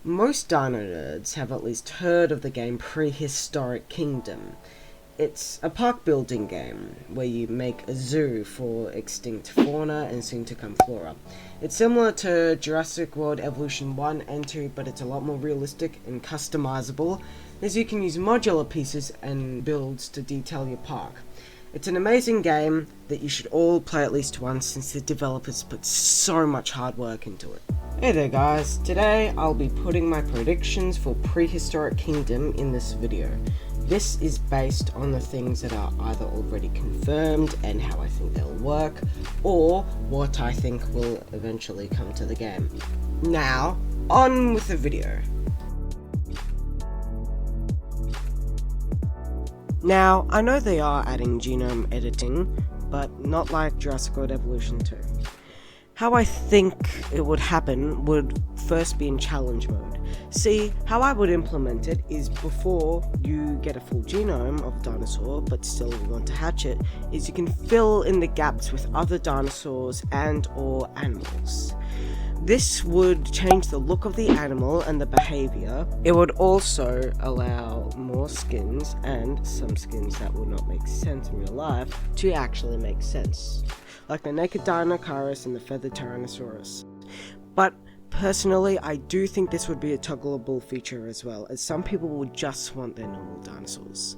Most Dino-nerds have at least heard of the game Prehistoric Kingdom. It's a park building game where you make a zoo for extinct fauna and soon to come flora. It's similar to Jurassic World Evolution 1 and 2, but it's a lot more realistic and customizable, as you can use modular pieces and builds to detail your park. It's an amazing game that you should all play at least once, since the developers put so much hard work into it. Hey there guys, today I'll be putting my predictions for Prehistoric Kingdom in this video. This is based on the things that are either already confirmed and how I think they'll work, or what I think will eventually come to the game. Now, on with the video. Now, I know they are adding genome editing, but not like Jurassic World Evolution 2. How I think it would happen would first be in challenge mode. See, how I would implement it is before you get a full genome of a dinosaur, but still want to hatch it, is you can fill in the gaps with other dinosaurs and or animals. This would change the look of the animal and the behavior. It would also allow more skins, and some skins that would not make sense in real life, to actually make sense, like the naked Dinocaurus and the feathered Tyrannosaurus. But personally, I do think this would be a toggleable feature as well, as some people would just want their normal dinosaurs.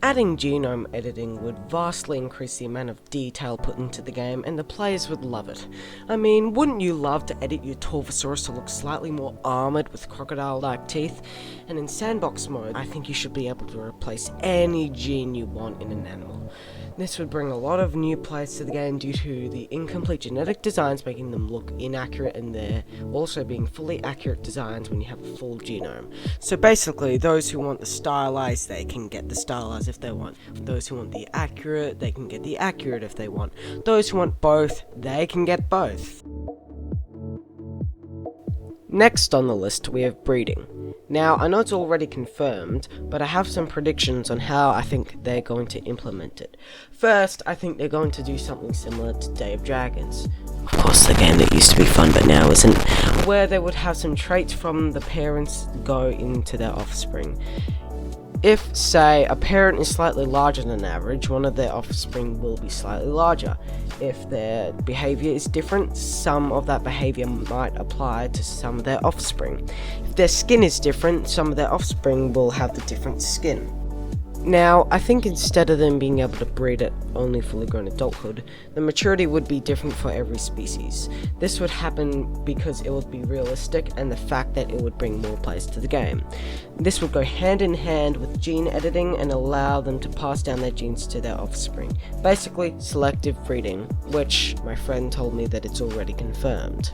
Adding genome editing would vastly increase the amount of detail put into the game, and the players would love it. I mean, wouldn't you love to edit your Torvosaurus to look slightly more armoured with crocodile-like teeth? And in sandbox mode, I think you should be able to replace any gene you want in an animal. This would bring a lot of new players to the game due to the incomplete genetic designs making them look inaccurate, and there also being fully accurate designs when you have a full genome. So basically, those who want the stylized, they can get the stylized if they want. Those who want the accurate, they can get the accurate if they want. Those who want both, they can get both. Next on the list, we have breeding. Now, I know it's already confirmed, but I have some predictions on how I think they're going to implement it. First, I think they're going to do something similar to Day of Dragons. Of course, the game that used to be fun but now isn't. Where they would have some traits from the parents go into their offspring. If, say, a parent is slightly larger than average, one of their offspring will be slightly larger. If their behavior is different, some of that behavior might apply to some of their offspring. If their skin is different, some of their offspring will have the different skin. Now, I think instead of them being able to breed at only fully grown adulthood, the maturity would be different for every species. This would happen because it would be realistic, and the fact that it would bring more players to the game. This would go hand in hand with gene editing and allow them to pass down their genes to their offspring. Basically, selective breeding, which my friend told me that it's already confirmed.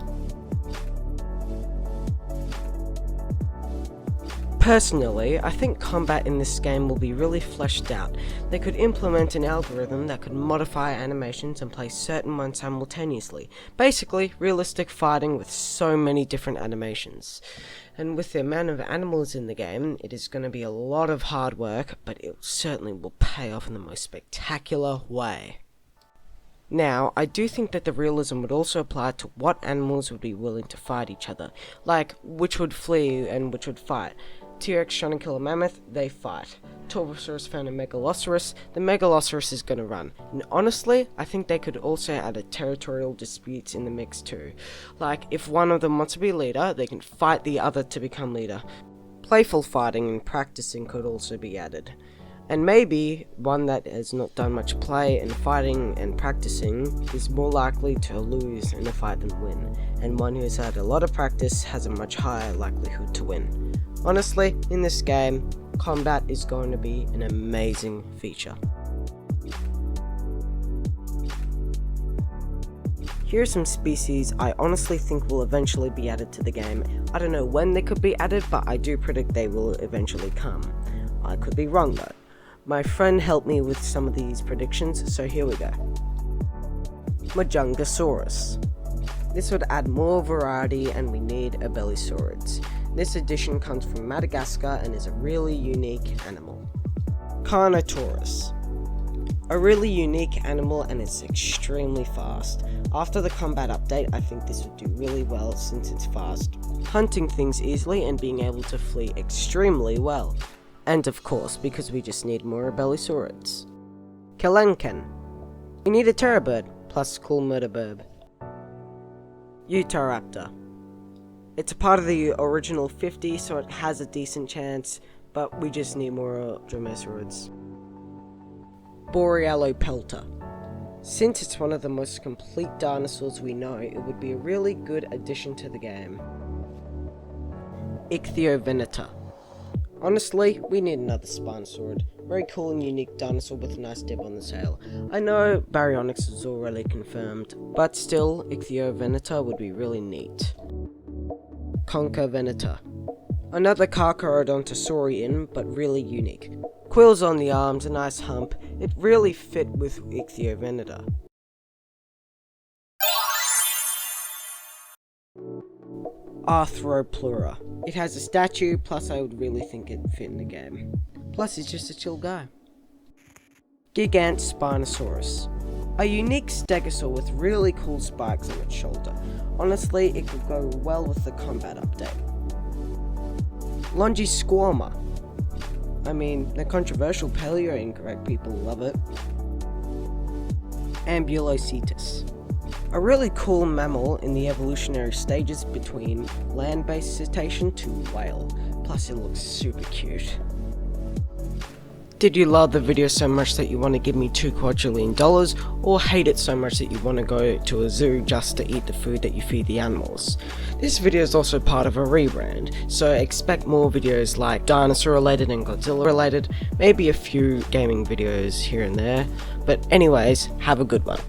Personally, I think combat in this game will be really fleshed out. They could implement an algorithm that could modify animations and play certain ones simultaneously. Basically, realistic fighting with so many different animations. And with the amount of animals in the game, it is going to be a lot of hard work, but it certainly will pay off in the most spectacular way. Now, I do think that the realism would also apply to what animals would be willing to fight each other, like which would flee and which would fight. T-Rex trying to kill a mammoth, they fight. Torvosaurus found a Megalosaurus, the Megalosaurus is gonna run. And honestly, I think they could also add a territorial disputes in the mix too. Like, if one of them wants to be leader, they can fight the other to become leader. Playful fighting and practicing could also be added. And maybe one that has not done much play and fighting and practicing is more likely to lose in a fight than win, and one who has had a lot of practice has a much higher likelihood to win. Honestly, in this game, combat is going to be an amazing feature. Here are some species I honestly think will eventually be added to the game. I don't know when they could be added, but I do predict they will eventually come. I could be wrong though. My friend helped me with some of these predictions, so here we go. Majungasaurus. This would add more variety, and we need a Bellisaurids. This addition comes from Madagascar and is a really unique animal. Carnotaurus. A really unique animal, and it's extremely fast. After the combat update, I think this would do really well since it's fast, hunting things easily and being able to flee extremely well. And of course, because we just need more Abelisaurids. Kelenken. We need a Terrabird, plus cool murderburb. Utahraptor. It's a part of the original 50, so it has a decent chance, but we just need more Dromaeosaurids. Borealopelta. Since it's one of the most complete dinosaurs we know, it would be a really good addition to the game. Ichthyovenator. Honestly, we need another Spinosaurid. Very cool and unique dinosaur with a nice dip on the tail. I know Baryonyx is already confirmed, but still, Ichthyovenator would be really neat. Conchovenator. Another Carcharodontosaurian, but really unique. Quills on the arms, a nice hump. It really fit with Ichthyovenator. Arthropleura. It has a statue, plus I would really think it'd fit in the game. Plus he's just a chill guy. Gigant Spinosaurus. A unique stegosaur with really cool spikes on its shoulder. Honestly, it could go well with the combat update. Longisquama. I mean, the controversial paleo incorrect people love it. Ambulocetus. A really cool mammal in the evolutionary stages between land-based cetacean to whale. Plus it looks super cute. Did you love the video so much that you want to give me $2 quadrillion, or hate it so much that you want to go to a zoo just to eat the food that you feed the animals? This video is also part of a rebrand, so expect more videos like dinosaur related and Godzilla related, maybe a few gaming videos here and there, but anyways, have a good one.